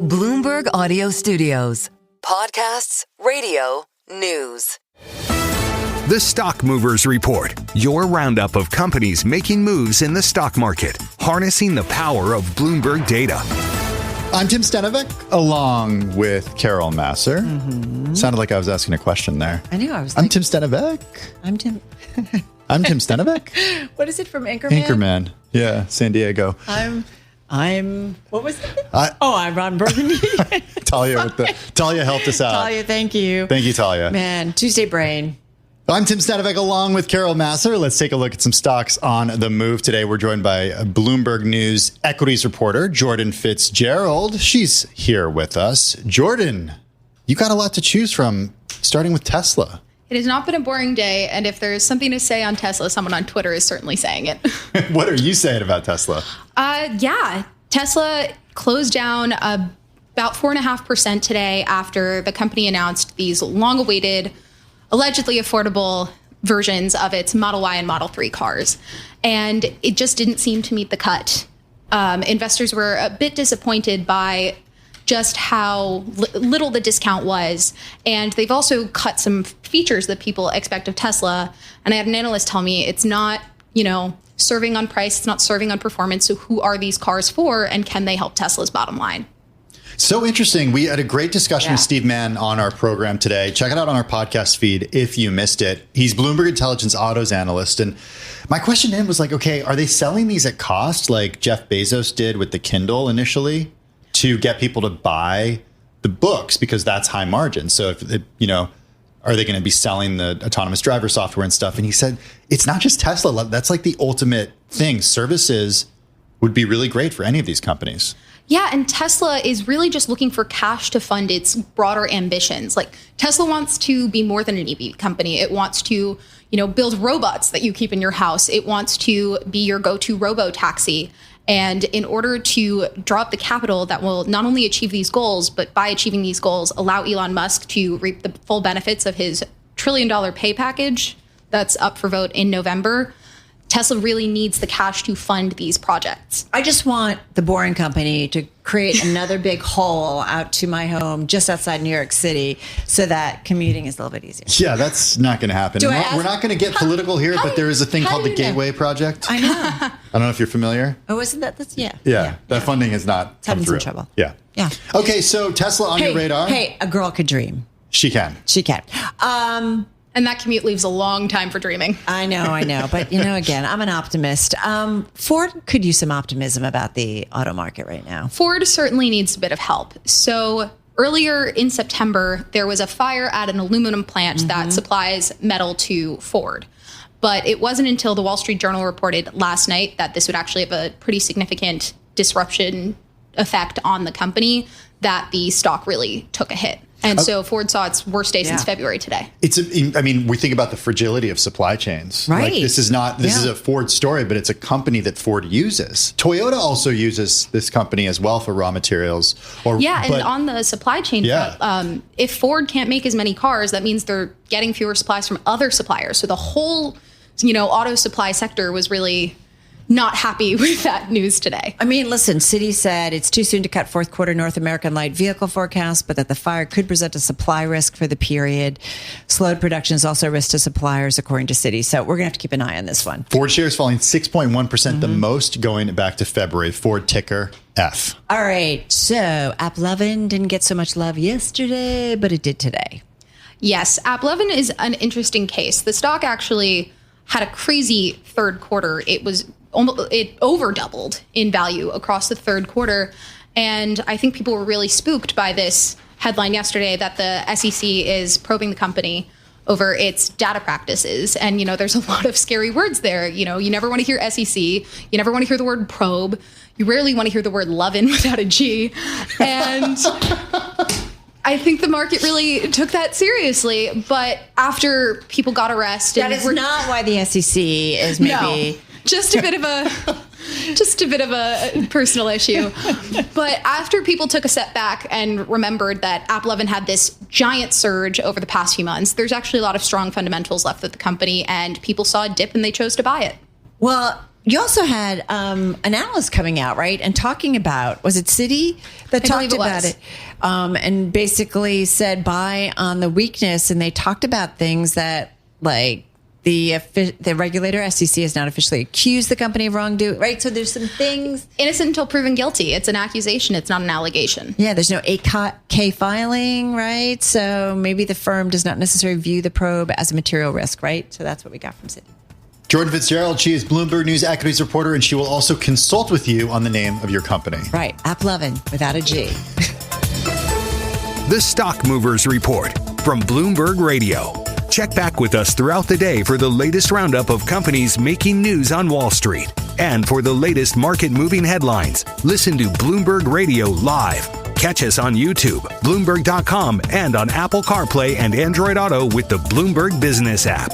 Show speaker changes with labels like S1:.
S1: Bloomberg Audio Studios. Podcasts, radio, news.
S2: The Stock Movers Report, your roundup of companies making moves in the stock market, harnessing the power of Bloomberg data.
S3: I'm Tim Stenovic, along with Carol Masser. Sounded like I was asking a question there.
S4: I knew I was.
S3: I'm Tim Stenovic.
S4: I'm Tim.
S3: I'm Tim Stenovic.
S4: What is it from Anchorman?
S3: Anchorman. Yeah, San Diego.
S4: I'm. What was it? I'm Ron Burgundy.
S3: Talia helped us out.
S4: Talia, thank you.
S3: Thank you, Talia.
S4: Man, Tuesday brain.
S3: I'm Tim Stenovic, along with Carol Masser. Let's take a look at some stocks on the move today. We're joined by Bloomberg News equities reporter Jordan Fitzgerald. She's here with us. Jordan, you got a lot to choose from, starting with Tesla.
S5: It has not been a boring day, and if there's something to say on Tesla, someone on Twitter is certainly saying it.
S3: What are you saying about Tesla?
S5: Tesla closed down about 4.5% today after the company announced these long-awaited, allegedly affordable versions of its Model Y and Model 3 cars. And it just didn't seem to meet the cut. Investors were a bit disappointed by just how little the discount was. And they've also cut some features that people expect of Tesla. And I had an analyst tell me it's not, serving on price, it's not serving on performance. So who are these cars for, and can they help Tesla's bottom line?
S3: So interesting. We had a great discussion with Steve Mann on our program today. Check it out on our podcast feed if you missed it. He's Bloomberg Intelligence Autos analyst. And my question to him was like, okay, are they selling these at cost like Jeff Bezos did with the Kindle initially to get people to buy the books because that's high margin? So if are they going to be selling the autonomous driver software and stuff? And he said, it's not just Tesla. That's like the ultimate thing. Services would be really great for any of these companies.
S5: Yeah, and Tesla is really just looking for cash to fund its broader ambitions. Like, Tesla wants to be more than an EV company. It wants to, build robots that you keep in your house. It wants to be your go-to robo-taxi. And in order to draw up the capital that will not only achieve these goals, but by achieving these goals, allow Elon Musk to reap the full benefits of his $1 trillion pay package that's up for vote in November, Tesla really needs the cash to fund these projects.
S4: I just want the Boring Company to create another big hole out to my home just outside New York City so that commuting is a little bit easier.
S3: Yeah, that's not going to happen. We're not going to get political here, but there is a thing called the Gateway Project.
S4: I know.
S3: I don't know if you're familiar.
S4: Oh, isn't that?
S3: That funding has not come through.
S4: Some trouble.
S3: Yeah. Okay, so Tesla on your radar.
S4: Hey, a girl could dream.
S3: She can.
S5: And that commute leaves a long time for dreaming.
S4: I know. But, again, I'm an optimist. Ford could use some optimism about the auto market right now.
S5: Ford certainly needs a bit of help. So earlier in September, there was a fire at an aluminum plant that supplies metal to Ford. But it wasn't until the Wall Street Journal reported last night that this would actually have a pretty significant disruption effect on the company that the stock really took a hit. And so Ford saw its worst day since February today.
S3: We think about the fragility of supply chains.
S4: Right.
S3: Like, this is a Ford story, but it's a company that Ford uses. Toyota also uses this company as well for raw materials.
S5: And on the supply chain front, if Ford can't make as many cars, that means they're getting fewer supplies from other suppliers. So the whole, auto supply sector was really not happy with that news today.
S4: I mean, listen, Citi said it's too soon to cut fourth quarter North American light vehicle forecast, but that the fire could present a supply risk for the period. Slowed production is also a risk to suppliers, according to Citi. So we're going to have to keep an eye on this one.
S3: Ford shares falling 6.1%, the most going back to February. Ford ticker F.
S4: All right. So AppLovin didn't get so much love yesterday, but it did today.
S5: Yes, AppLovin is an interesting case. The stock actually had a crazy third quarter. It over doubled in value across the third quarter. And I think people were really spooked by this headline yesterday that the SEC is probing the company over its data practices. And, there's a lot of scary words there. You never want to hear SEC. You never want to hear the word probe. You rarely want to hear the word lovin' without a G. And I think the market really took that seriously. But after people got arrested...
S4: That is not why the SEC is maybe...
S5: No. Just a bit of a personal issue. But after people took a step back and remembered that AppLovin had this giant surge over the past few months, there's actually a lot of strong fundamentals left with the company, and people saw a dip and they chose to buy it.
S4: Well, you also had an analyst coming out, right, and talking about, was it Citi that talked about it, and basically said buy on the weakness, and they talked about things that like the regulator SEC has not officially accused the company of wrongdoing, right? So there's some things.
S5: Innocent until proven guilty. It's an accusation. It's not an allegation.
S4: Yeah, there's no 8K filing, right? So maybe the firm does not necessarily view the probe as a material risk, right? So that's what we got from Citi.
S3: Jordan Fitzgerald, she is Bloomberg News equities reporter, and she will also consult with you on the name of your company.
S4: Right, AppLovin without a G.
S2: The Stock Movers Report from Bloomberg Radio. Check back with us throughout the day for the latest roundup of companies making news on Wall Street. And for the latest market-moving headlines, listen to Bloomberg Radio live. Catch us on YouTube, Bloomberg.com, and on Apple CarPlay and Android Auto with the Bloomberg Business app.